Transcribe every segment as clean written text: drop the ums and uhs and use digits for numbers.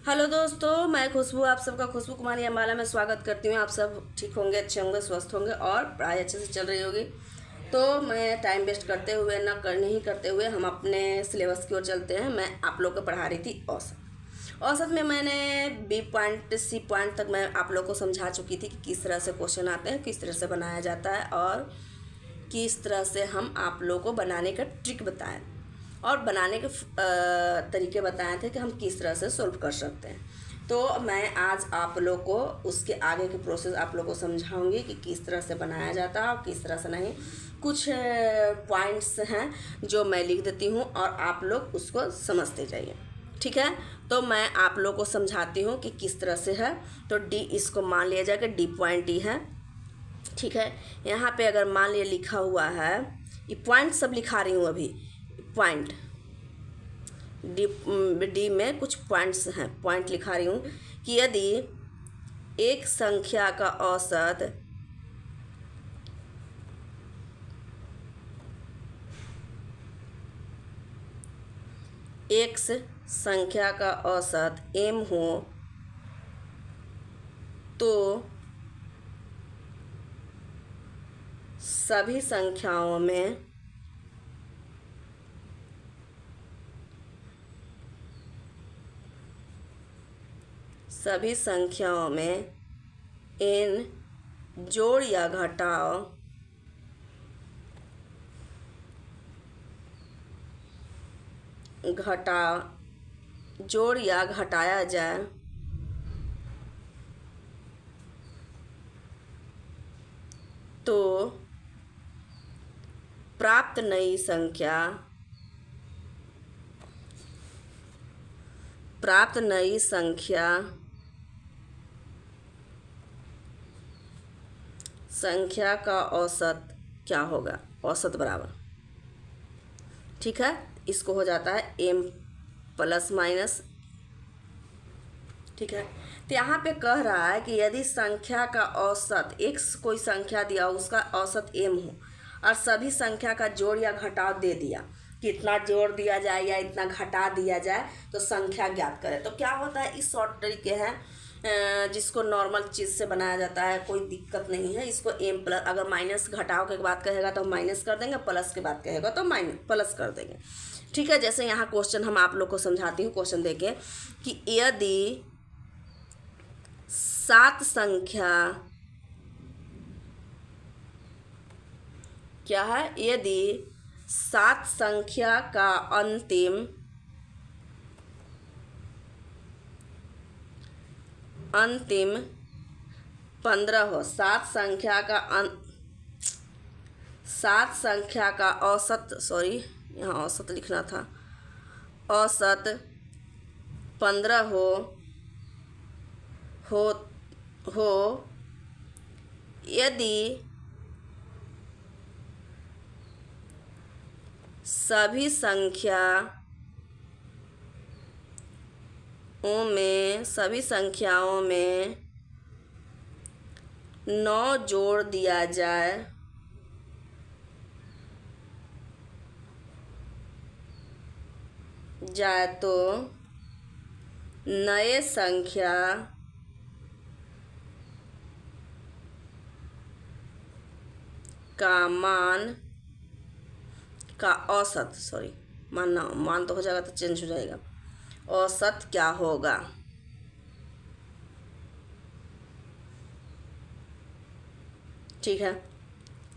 Hello दोस्तों, मैं खुशबू आप सबका खुशबू कुमारी अम्बाला में स्वागत करती हूँ। आप सब ठीक होंगे, अच्छे होंगे, स्वस्थ होंगे और पढ़ाई अच्छे से चल रही होगी। तो मैं टाइम वेस्ट करते हुए नहीं करते हुए हम अपने सिलेबस की ओर चलते हैं। मैं आप लोग को पढ़ा रही थी औसत में मैंने बी पॉइंट सी पॉइंट तक मैं आप लोग को समझा चुकी थी कि किस तरह से क्वेश्चन आते हैं, किस तरह से बनाया जाता है और किस तरह से हम आप लोग को बनाने का ट्रिक बताएं और बनाने के तरीके बताए थे कि हम किस तरह से सॉल्व कर सकते हैं। तो मैं आज आप लोग को उसके आगे के प्रोसेस आप लोग को समझाऊंगी कि किस तरह से बनाया जाता है और किस तरह से नहीं। कुछ पॉइंट्स हैं जो मैं लिख देती हूँ और आप लोग उसको समझते जाइए, ठीक है। तो मैं आप लोग को समझाती हूँ कि किस तरह से है। तो डी इसको मान लिया जाए कि डी पॉइंट डी है, ठीक है। यहाँ पे अगर मान लिया लिखा हुआ है, ये पॉइंट सब लिखा रही हूँ अभी, पॉइंट डी में कुछ पॉइंट्स हैं, पॉइंट लिखा रही हूँ कि यदि एक संख्या का औसत एक्स संख्या का औसत m हो तो सभी संख्याओं में n जोड़ या घटाओ जोड़ या घटाया जाए तो प्राप्त नई संख्या का औसत क्या होगा, औसत बराबर, ठीक है। इसको हो जाता है m प्लस माइनस, ठीक है। तो यहाँ पे कह रहा है कि यदि संख्या का औसत x कोई संख्या दिया, उसका औसत m हो और सभी संख्या का जोड़ या घटाव दे दिया, कितना जोड़ दिया जाए या इतना घटा दिया जाए तो संख्या ज्ञात करें। तो क्या होता है, इस शॉर्ट तरीके हैं जिसको नॉर्मल चीज़ से बनाया जाता है, कोई दिक्कत नहीं है। इसको m प्लस, अगर माइनस घटाव के बाद कहेगा तो माइनस कर देंगे, प्लस के बाद कहेगा तो माइनस प्लस कर देंगे, ठीक है। जैसे यहाँ क्वेश्चन हम आप लोग को समझाती हूँ। क्वेश्चन देखें कि यदि 7 संख्या क्या है, यदि 7 संख्या का अंतिम 15 हो, 7 संख्या का औसत, सॉरी यहाँ औसत लिखना था, औसत 15 हो यदि सभी संख्याओं में 9 जोड़ दिया जाए तो नए संख्या का मान का औसत, सॉरी मान तो हो जाएगा तो चेंज हो जाएगा, औसत क्या होगा, ठीक है।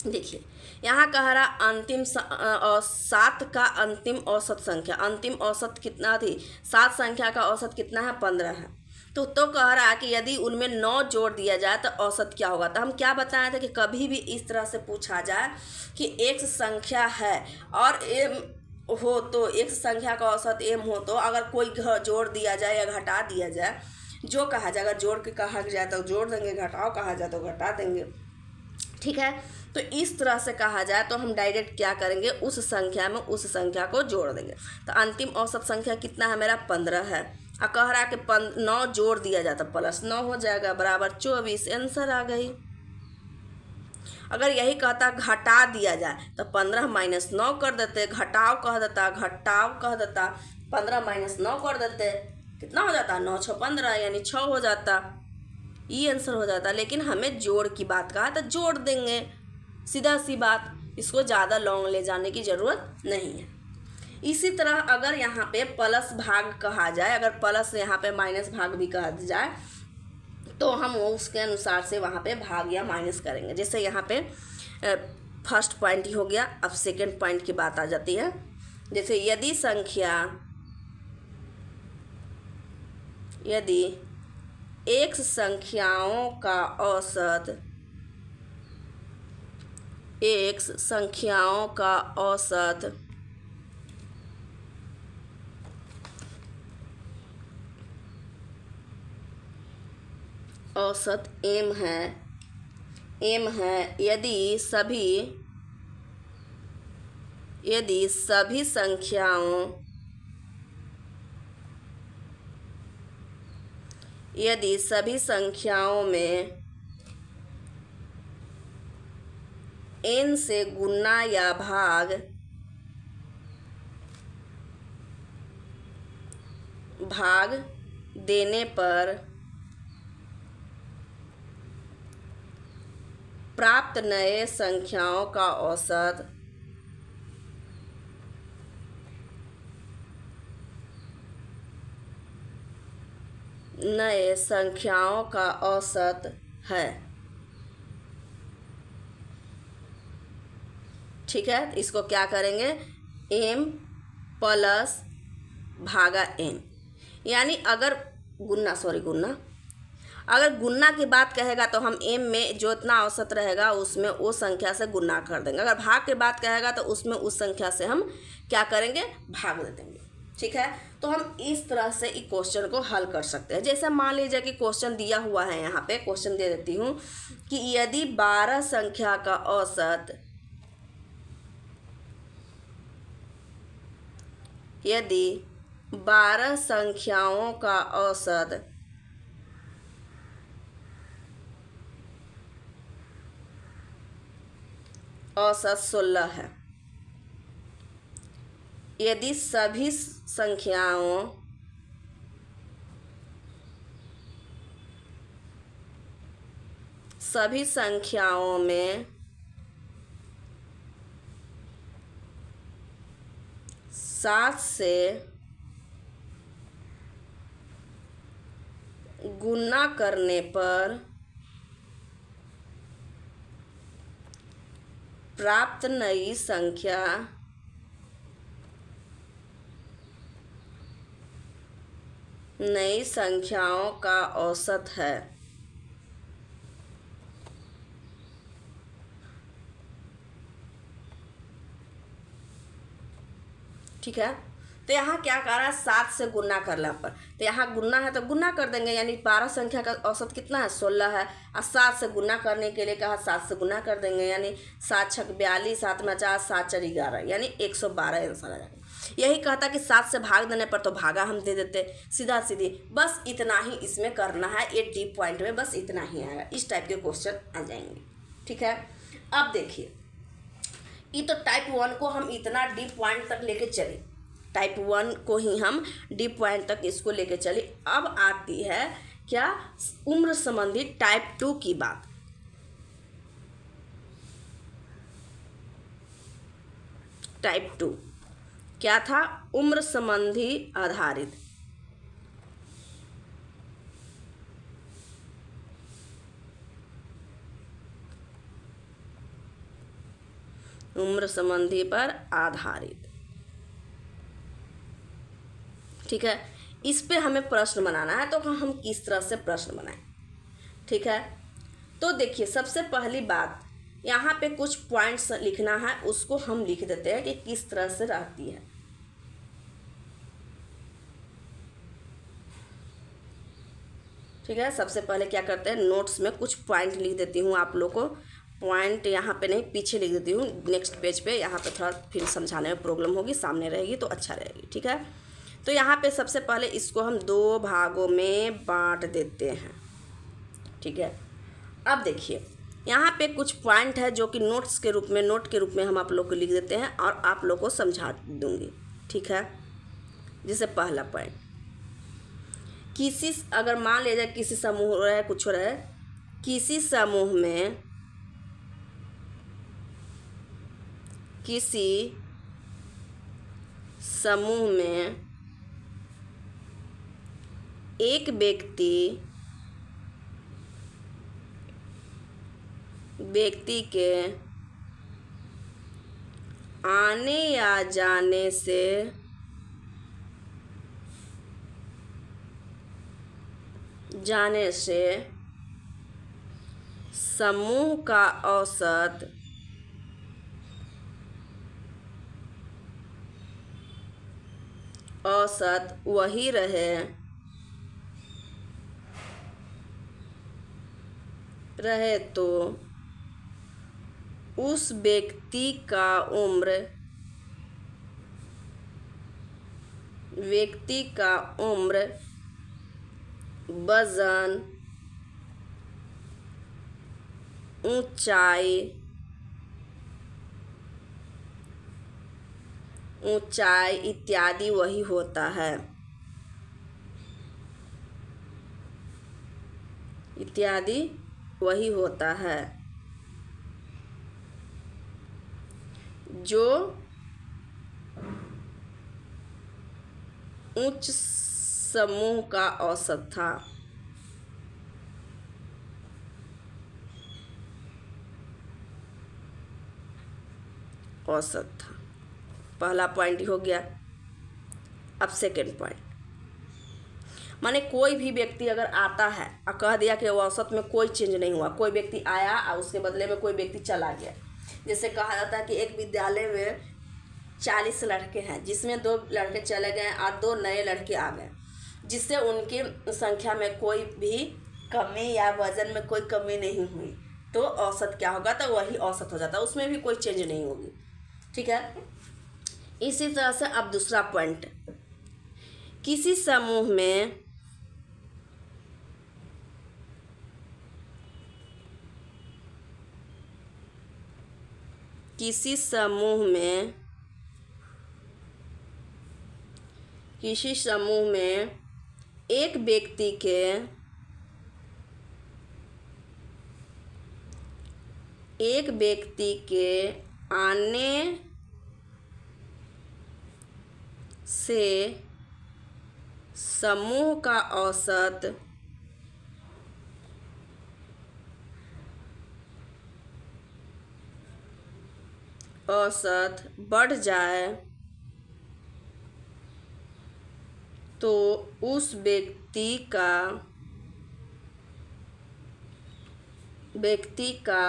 देखिए यहाँ कह रहा अंतिम 7 का अंतिम औसत संख्या, अंतिम औसत कितना थी, 7 संख्या का औसत कितना है, 15 है। तो कह रहा है कि यदि उनमें 9 जोड़ दिया जाए तो औसत क्या होगा। तो हम क्या बताए थे कि कभी भी इस तरह से पूछा जाए कि एक संख्या है और m हो तो एक संख्या का औसत m हो तो अगर कोई जोड़ दिया जाए या घटा दिया जाए, जो कहा जाए, अगर जोड़ के कहा जाए तो जोड़ देंगे, घटाओ कहा जाए तो घटा देंगे, ठीक है। तो इस तरह से कहा जाए तो हम डायरेक्ट क्या करेंगे, उस संख्या में उस संख्या को जोड़ देंगे। तो अंतिम औसत संख्या कितना है मेरा, 15 है। और कह रहा है कि 9 जोड़ दिया जाता प्लस 9 हो जाएगा बराबर 24, आंसर आ गई। अगर यही कहता घटा दिया जाए तो 15 माइनस 9 कर देते, घटाव कह देता 15 माइनस 9 कर देते, कितना हो जाता, 9 6 15 यानी 6 हो जाता, ये आंसर हो जाता। लेकिन हमें जोड़ की बात कहा तो जोड़ देंगे, सीधा सी बात, इसको ज़्यादा लॉन्ग ले जाने की ज़रूरत नहीं है। इसी तरह अगर यहाँ पे प्लस भाग कहा जाए, अगर प्लस यहाँ पे माइनस भाग भी कहा जाए, तो हम वो उसके अनुसार से वहाँ पे भाग या माइनस करेंगे। जैसे यहाँ पे फर्स्ट पॉइंट ही हो गया, अब सेकंड पॉइंट की बात आ जाती है। जैसे यदि x संख्याओं का औसत m है, यदि सभी संख्याओं में n से गुना या भाग देने पर प्राप्त नए संख्याओं का औसत है। ठीक है, इसको क्या करेंगे, m प्लस भागा n, यानी अगर अगर गुन्ना की बात कहेगा तो हम m में जो इतना औसत रहेगा उसमें वो संख्या से गुना कर देंगे। अगर भाग की बात कहेगा तो उसमें उस संख्या से हम क्या करेंगे, भाग दे देंगे। ठीक है, तो हम इस तरह से इस क्वेश्चन को हल कर सकते हैं। जैसे मान लीजिए कि क्वेश्चन दिया हुआ है, यहाँ पे क्वेश्चन दे देती हूँ कि यदि 12 संख्या का औसत यदि 12 संख्याओं का औसत औसत 16 है, यदि सभी संख्याओं में 7 से गुना करने पर प्राप्त नई संख्याओं का औसत है। ठीक है, तो यहाँ क्या कर रहा है, 7 से गुना करने पर, तो यहाँ गुना है तो गुना कर देंगे, यानी 12 संख्या का औसत कितना है, 16 है। और 7 से गुना करने के लिए कहा 7 से गुना कर देंगे, यानी 7 छक 42, 7 में 4, 7 4 11, यानी 112 आंसर आ जाएगा। यही कहता कि 7 से भाग देने पर तो भागा हम दे देते, सीधा सीधी, बस इतना ही इसमें करना है। ये डीप पॉइंट में बस इतना ही आएगा, इस टाइप के क्वेश्चन आ जाएंगे। ठीक है, अब देखिए, ये तो टाइप 1 को हम इतना डीप पॉइंट तक लेके चले, टाइप 1 को ही हम डीप पॉइंट तक इसको लेके चले। अब आती है क्या, उम्र संबंधी टाइप 2 की बात। टाइप 2 क्या था, उम्र संबंधी आधारित। उम्र संबंधी पर आधारित। ठीक है, इस पे हमें प्रश्न बनाना है, तो हम किस तरह से प्रश्न बनाएं। ठीक है, तो देखिए, सबसे पहली बात यहाँ पे कुछ पॉइंट्स लिखना है, उसको हम लिख देते हैं कि किस तरह से रहती है। ठीक है, सबसे पहले क्या करते हैं, नोट्स में कुछ पॉइंट लिख देती हूँ आप लोग को। पॉइंट यहाँ पे नहीं, पीछे लिख देती हूँ, नेक्स्ट पेज पे। यहाँ पे थोड़ा फिर समझाने में प्रॉब्लम होगी, सामने रहेगी तो अच्छा रहेगी। ठीक है, तो यहाँ पे सबसे पहले इसको हम 2 भागों में बांट देते हैं। ठीक है, अब देखिए, यहाँ पे कुछ पॉइंट है जो कि नोट के रूप में हम आप लोग को लिख देते हैं और आप लोग को समझा दूंगी। ठीक है, जैसे पहला पॉइंट, किसी, अगर मान लिया जाए किसी समूह रहे, कुछ रहे, किसी समूह में, किसी समूह में एक व्यक्ति के आने या जाने से समूह का औसत वही रहे तो उस व्यक्ति का उम्र, वजन, ऊंचाई इत्यादि वही होता है, जो उच्च समूह का औसत था। पहला पॉइंट हो गया। अब सेकंड पॉइंट, माने कोई भी व्यक्ति अगर आता है और कह दिया कि औसत में कोई चेंज नहीं हुआ, कोई व्यक्ति आया और उसके बदले में कोई व्यक्ति चला गया। जैसे कहा जाता है कि एक विद्यालय में 40 लड़के हैं, जिसमें 2 लड़के चले गए और 2 नए लड़के आ गए, जिससे उनकी संख्या में कोई भी कमी या वजन में कोई कमी नहीं हुई, तो औसत क्या होगा, तो वही औसत हो जाता है, उसमें भी कोई चेंज नहीं होगी। ठीक है। इसी तरह से अब दूसरा पॉइंट, किसी समूह में एक व्यक्ति के आने से समूह का औसत बढ़ जाए तो उस व्यक्ति का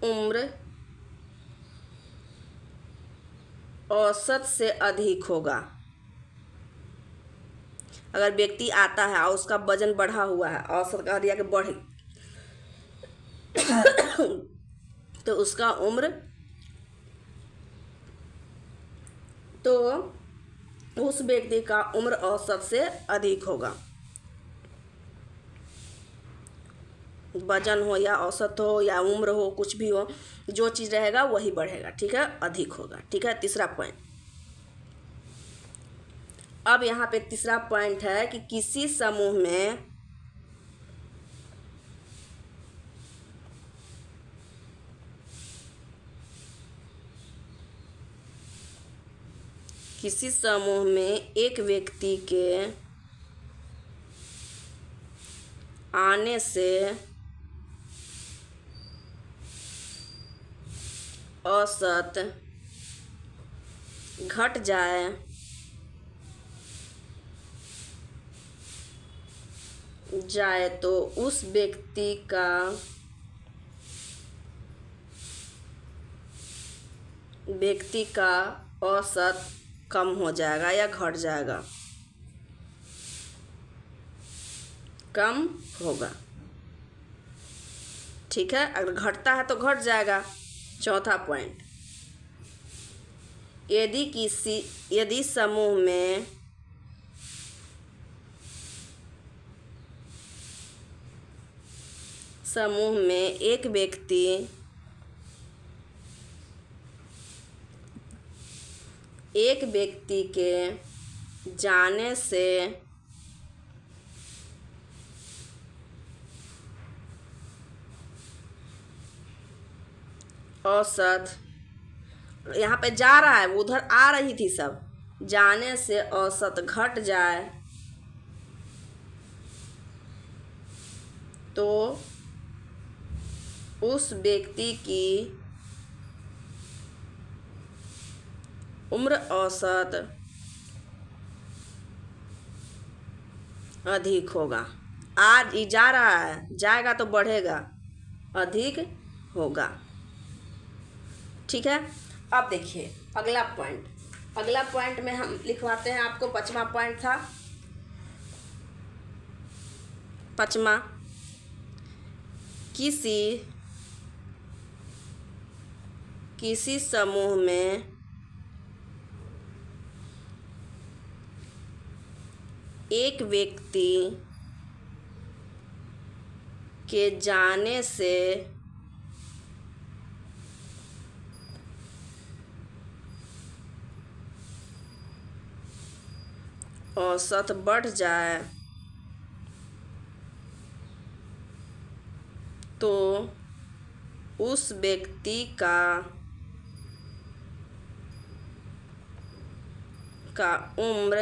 उम्र औसत से अधिक होगा। अगर व्यक्ति आता है और उसका वजन बढ़ा हुआ है, औसत कह दिया कि बढ़े, तो उसका उम्र, तो उस व्यक्ति का उम्र औसत से अधिक होगा। वजन हो या औसत हो या उम्र हो, कुछ भी हो, जो चीज़ रहेगा वही बढ़ेगा। ठीक है, अधिक होगा। ठीक है, तीसरा पॉइंट। अब यहाँ पे तीसरा पॉइंट है कि किसी समूह में एक व्यक्ति के आने से औसत घट जाए तो उस व्यक्ति का औसत कम हो जाएगा या घट जाएगा, कम होगा। ठीक है, अगर घटता है तो घट जाएगा। चौथा पॉइंट, यदि समूह में एक व्यक्ति के जाने से औसत, यहाँ पे जा रहा है, वो उधर आ रही थी सब, जाने से औसत घट जाए तो उस व्यक्ति की उम्र औसत अधिक होगा। आज ही जा रहा है, जाएगा तो बढ़ेगा, अधिक होगा। ठीक है। अब देखिए अगला पॉइंट, अगला पॉइंट में हम लिखवाते हैं आपको, 5वां पॉइंट था, 5वां, किसी समूह में एक व्यक्ति के जाने से औसत बढ़ जाए तो उस व्यक्ति का उम्र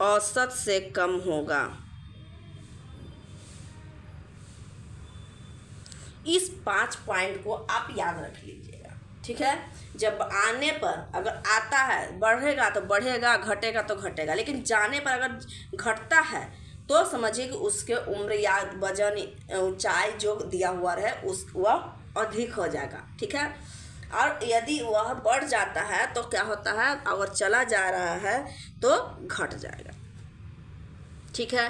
औसत से कम होगा। इस 5 पॉइंट को आप याद रख लीजिएगा। ठीक है। जब आने पर अगर आता है बढ़ेगा तो बढ़ेगा, घटेगा तो घटेगा, लेकिन जाने पर अगर घटता है तो समझिए कि उसके उम्र या वजन, ऊंचाई जो दिया हुआ है उस वह अधिक हो जाएगा। ठीक है। और यदि वह बढ़ जाता है तो क्या होता है, अगर चला जा रहा है तो घट जाएगा। ठीक है।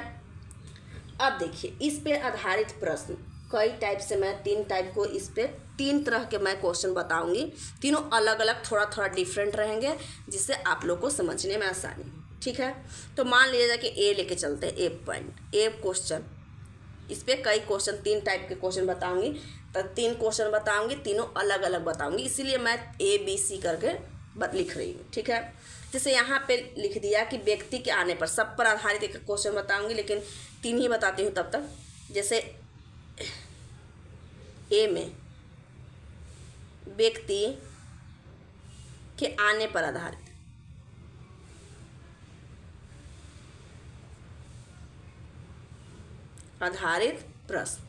अब देखिए इस पे आधारित प्रश्न कई टाइप से, मैं 3 टाइप को, इस पे 3 तरह के मैं क्वेश्चन बताऊंगी, तीनों अलग अलग थोड़ा थोड़ा डिफरेंट रहेंगे, जिससे आप लोग को समझने में आसानी। ठीक है। तो मान लीजिए कि ए लेके चलते हैं, ए पॉइंट, ए क्वेश्चन, इस पे कई क्वेश्चन, 3 टाइप के क्वेश्चन बताऊंगी, तो 3 क्वेश्चन बताऊंगी, तीनों अलग अलग बताऊंगी, इसीलिए मैं ABC करके लिख रही हूँ। ठीक है। जैसे यहाँ पे लिख दिया कि व्यक्ति के आने पर, सब पर आधारित एक क्वेश्चन बताऊंगी, लेकिन 3 ही बताती हूँ तब तक। जैसे ए में व्यक्ति के आने पर आधारित प्रश्न।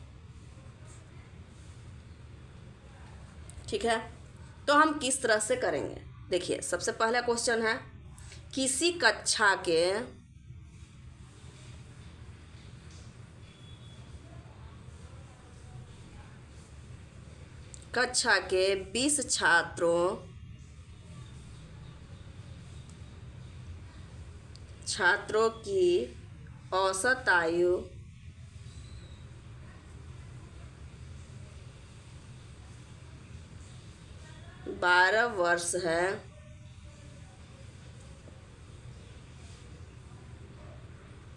ठीक है। तो हम किस तरह से करेंगे, देखिए सबसे पहला क्वेश्चन है, किसी कक्षा के 20 छात्रों की औसत आयु 12 वर्ष है।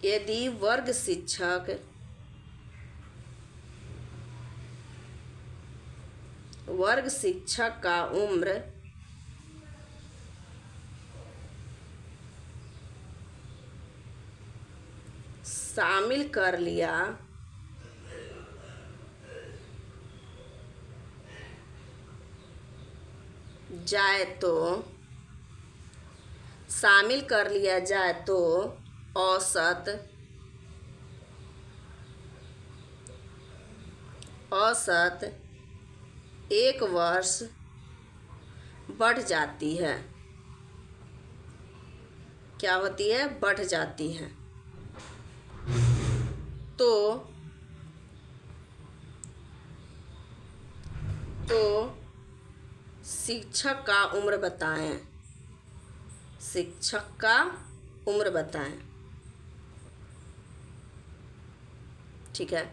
यदि वर्ग शिक्षक का उम्र शामिल कर लिया जाए तो औसत 1 वर्ष बढ़ जाती है। क्या होती है, बढ़ जाती है। तो शिक्षक का उम्र बताएं। ठीक है।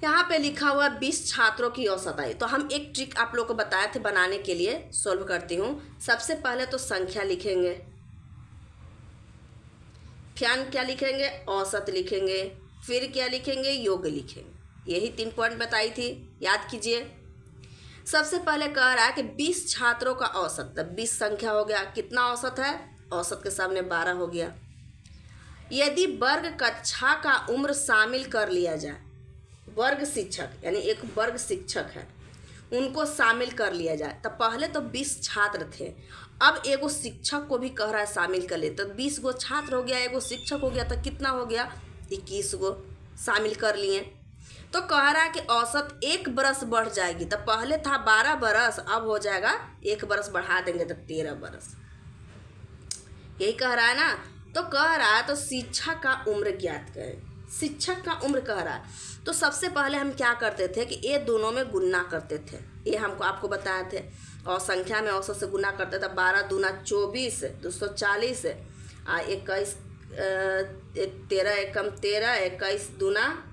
यहाँ पे लिखा हुआ 20 छात्रों की औसत आयु, तो हम एक ट्रिक आप लोग को बताए थे बनाने के लिए, सॉल्व करती हूँ। सबसे पहले तो संख्या लिखेंगे, फिर क्या लिखेंगे, औसत लिखेंगे, फिर क्या लिखेंगे, योग लिखेंगे। यही 3 पॉइंट बताई थी, याद कीजिए। सबसे पहले कह रहा है कि 20 छात्रों का औसत, तब 20 संख्या हो गया, कितना औसत है, औसत के सामने 12 हो गया। यदि वर्ग कक्षा का उम्र शामिल कर लिया जाए, वर्ग शिक्षक यानी एक वर्ग शिक्षक है, उनको शामिल कर लिया जाए। तो पहले तो 20 छात्र थे, अब एगो शिक्षक को भी कह रहा है शामिल कर ले, तो 20 गो छात्र हो गया, एगो शिक्षक हो गया, तो कितना हो गया 21 गो शामिल कर लिए। तो कह रहा है कि औसत 1 बरस बढ़ जाएगी। तो पहले था 12 बरस, अब हो जाएगा 1 बरस बढ़ा देंगे तो 13 बरस, यही कह रहा है ना। तो कह रहा है तो शिक्षक का उम्र ज्ञात करें, शिक्षक का उम्र कह रहा है। तो सबसे पहले हम क्या करते थे कि ये दोनों में गुणा करते थे, ये हमको आपको बताए थे, और संख्या में औसत से गुणा करते थे। 12 दूना 24, 240, 21, 13 एकम 13, 21 दूना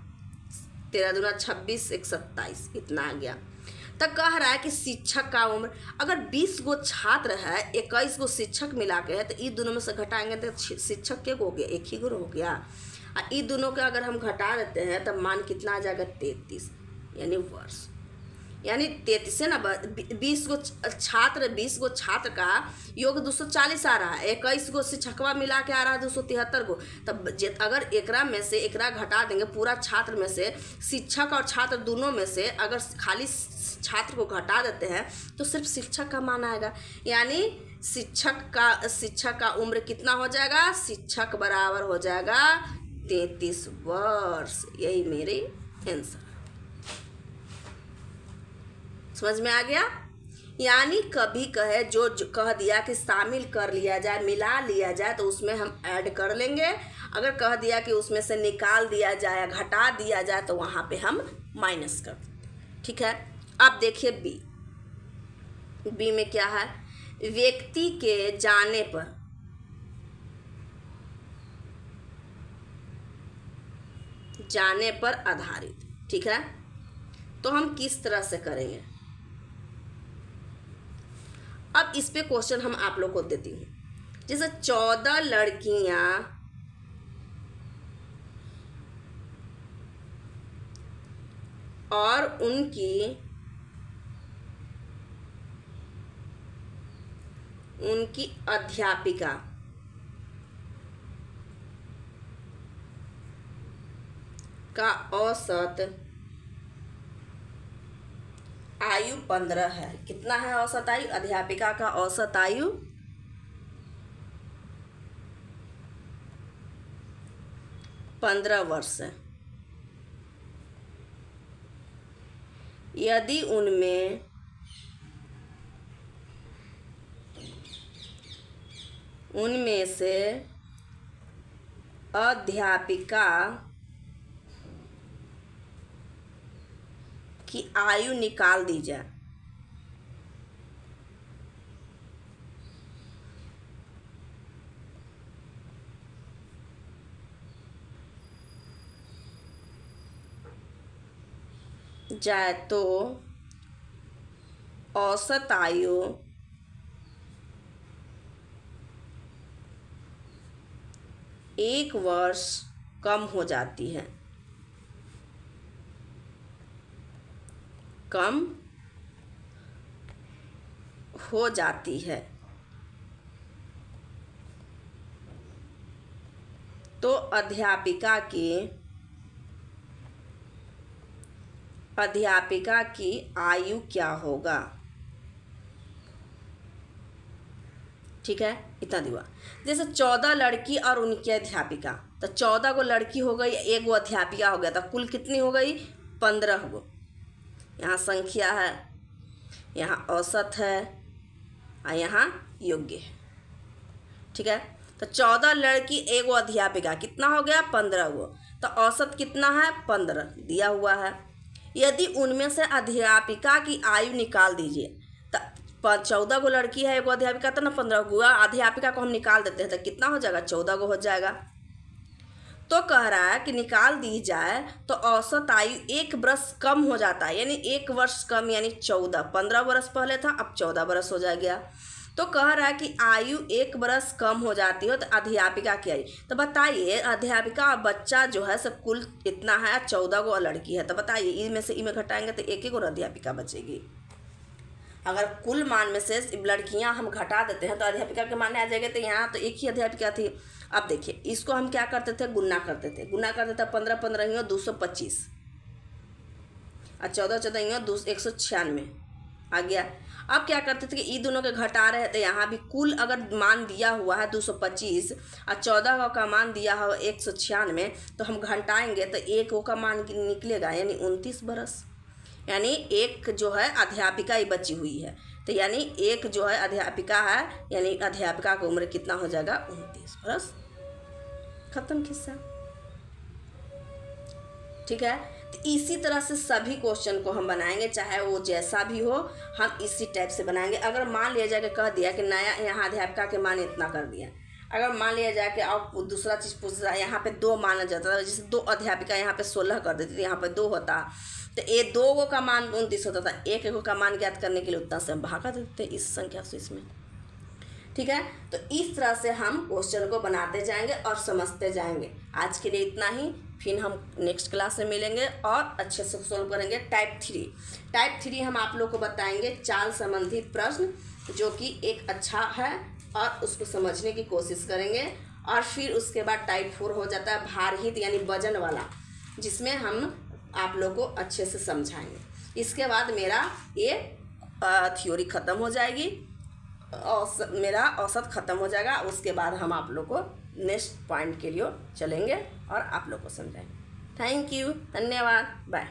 13 दूना 26, 127, इतना आ गया। तो कह रहा है कि शिक्षक का उम्र, अगर 20 गो छात्र है, 21 गो शिक्षक मिला के है, तो ये दोनों में से घटाएंगे तो शिक्षक के हो गया, एक ही गो हो गया। और ये दोनों का अगर हम घटा देते हैं तब मान कितना आ जाएगा 33, यानी वर्ष, यानी 33 से ना 20 गो छात्र का योग 240 आ रहा है, 21 गो शिक्षकवा मिला के आ रहा है 273 गो। तब अगर एकरा में से एकरा घटा देंगे, पूरा छात्र में से शिक्षक और छात्र दोनों में से अगर खाली छात्र को घटा देते हैं तो सिर्फ शिक्षक का मान आएगा, यानी शिक्षक का उम्र कितना हो जाएगा, शिक्षक बराबर हो जाएगा 33 वर्ष। यही मेरी आंसर, समझ में आ गया। यानी कभी कहे जो कह दिया कि शामिल कर लिया जाए, मिला लिया जाए, तो उसमें हम ऐड कर लेंगे। अगर कह दिया कि उसमें से निकाल दिया जाए, घटा दिया जाए, तो वहाँ पे हम माइनस कर देते। ठीक है। अब देखिए बी में क्या है, व्यक्ति के जाने पर आधारित। ठीक है, तो हम किस तरह से करेंगे, अब इस पे क्वेश्चन हम आप लोग को देती हूँ। जैसे 14 लड़कियां और उनकी अध्यापिका का औसत आयु 15 है। कितना है औसत आयु, अध्यापिका का औसत आयु 15 वर्ष है। यदि उनमें से अध्यापिका की आयु निकाल दी जाए, तो औसत आयु 1 वर्ष कम हो जाती है, तो अध्यापिका की आयु क्या होगा। ठीक है, इतना दिया। जैसे 14 लड़की और उनकी अध्यापिका, तो 14 गो लड़की हो गई, 1 गो अध्यापिका हो गया, तो कुल कितनी हो गई 15 गो। यहाँ संख्या है, यहाँ औसत है और यहाँ योग्य है। ठीक है, तो 14 लड़की 1 गो अध्यापिका, कितना हो गया 15 गो, तो औसत कितना है 15 दिया हुआ है। यदि उनमें से अध्यापिका की आयु निकाल दीजिए, तो 14 गो लड़की है, 1 गो अध्यापिका, तो ना 15 गो, अध्यापिका को हम निकाल देते हैं तो कितना हो जाएगा 14 गो हो जाएगा। तो कह रहा है कि निकाल दी जाए तो औसत आयु 1 वर्ष कम हो जाता है, यानी 1 वर्ष कम, यानी 14, 15 वर्ष पहले था, अब 14 वर्ष हो जाएगा। तो कह रहा है कि आयु 1 वर्ष कम हो जाती हो तो अध्यापिका की आयु, तो बताइए अध्यापिका और बच्चा जो है सब कुल इतना है, 14 गो लड़की है, तो बताइए इनमें से इनमें घटाएंगे तो 1 गो अध्यापिका बचेगी। अगर कुल मान में से लड़कियां हम घटा देते हैं तो अध्यापिका के मान आ जाएंगे, तो यहाँ तो 1 ही अध्यापिका थी। अब देखिए इसको हम क्या करते थे, गुना करते थे 15 15 225, और 14 196 आ गया। अब क्या करते थे कि ई दोनों के घटा रहे थे, यहाँ भी कुल अगर मान दिया हुआ है 225 और 14 का मान दिया हो 196, तो हम घटाएंगे तो एक का मान निकलेगा यानी 29 बरस। यानी एक जो है अध्यापिका ही बची हुई है, तो यानी एक जो है अध्यापिका है, यानी अध्यापिका की उम्र कितना हो जाएगा 29 बरस। खत्म किस्सा। ठीक है, तो इसी तरह से सभी क्वेश्चन को हम बनाएंगे, चाहे वो जैसा भी हो, हम इसी टाइप से बनाएंगे। अगर मान लिया जाए कि कह दिया कि नया यहाँ अध्यापिका के मान इतना कर दिया, अगर मान लिया जाए कि आप दूसरा चीज़ पूछ रहा है, यहाँ पे 2 माना जाता था, जैसे 2 अध्यापिका यहाँ पे 16 कर देती थी, यहाँ पे 2 होता, तो ये 2 का मान 29 होता था। एक का मान ज्ञात करने के लिए उतना से हम भागा देते इस संख्या से इसमें। ठीक है, तो इस तरह से हम क्वेश्चन को बनाते जाएंगे और समझते जाएंगे। आज के लिए इतना ही, फिर हम नेक्स्ट क्लास में मिलेंगे और अच्छे से सोल्व करेंगे। टाइप 3 हम आप लोग को बताएंगे चाल संबंधी प्रश्न, जो कि एक अच्छा है और उसको समझने की कोशिश करेंगे। और फिर उसके बाद टाइप 4 हो जाता है भारहित यानी वजन वाला, जिसमें हम आप लोग को अच्छे से समझाएंगे। इसके बाद मेरा ये थ्योरी ख़त्म हो जाएगी, मेरा औसत ख़त्म हो जाएगा। उसके बाद हम आप लोग को नेक्स्ट पॉइंट के लिए चलेंगे और आप लोग को समझाएंगे। थैंक यू, धन्यवाद, बाय।